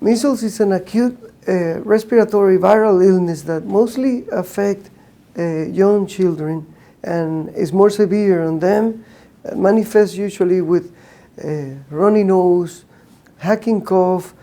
Measles is an acute respiratory viral illness that mostly affects young children and is more severe on them. Manifests usually with runny nose, hacking cough,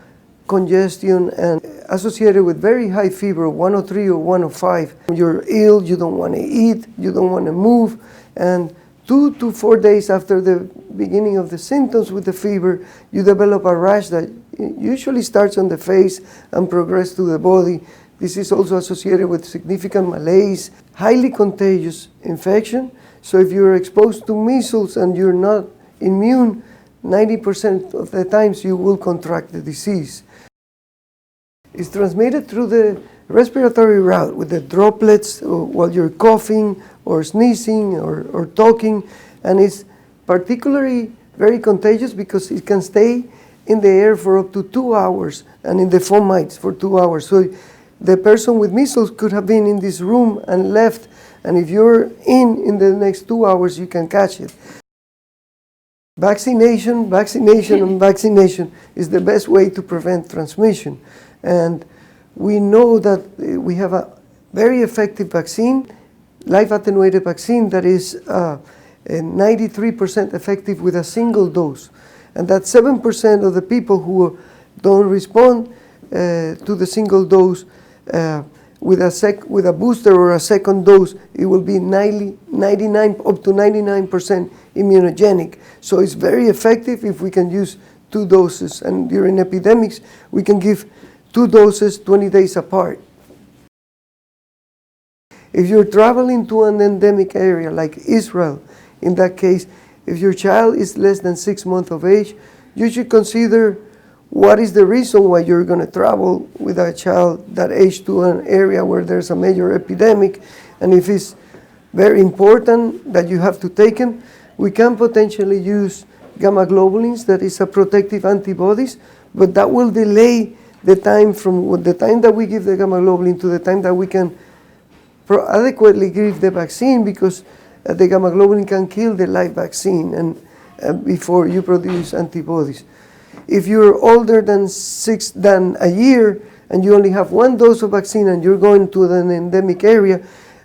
congestion, and associated with very high fever, 103 or 105. You're ill, you don't want to eat, you don't want to move, and 2 to 4 days after the beginning of the symptoms with the fever, you develop a rash that usually starts on the face and progresses to the body. This is also associated with significant malaise, highly contagious infection. So if you're exposed to measles and you're not immune, 90% of the times you will contract the disease. It's transmitted through the respiratory route with the droplets while you're coughing or sneezing or talking, and it's particularly very contagious because it can stay in the air for up to 2 hours and in the fomites for 2 hours. So the person with measles could have been in this room and left, and if you're in the next 2 hours, you can catch it. Vaccination, and vaccination is the best way to prevent transmission. And we know that we have a very effective vaccine, live attenuated vaccine that is 93% effective with a single dose. And that 7% of the people who don't respond to the single dose with a booster or a second dose, it will be 99 up to 99% immunogenic. So it's very effective if we can use 2 doses. And during epidemics, we can give 2 doses 20 days apart. If you're traveling to an endemic area like Israel, in that case, if your child is less than 6 months of age, you should consider what is the reason why you're going to travel with a child that age to an area where there's a major epidemic. And if it's very important that you have to take them, we can potentially use gamma globulins, that is a protective antibodies, but that will delay the time from the time that we give the gamma globulin to the time that we can adequately give the vaccine, because the gamma globulin can kill the live vaccine and before you produce antibodies. If you're older than a year and you only have 1 dose of vaccine and you're going to an endemic area,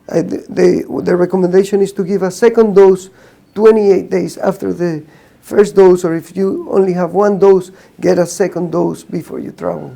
the recommendation is to give a second dose 28 days after the first dose, or if you only have 1 dose, get a second dose before you travel.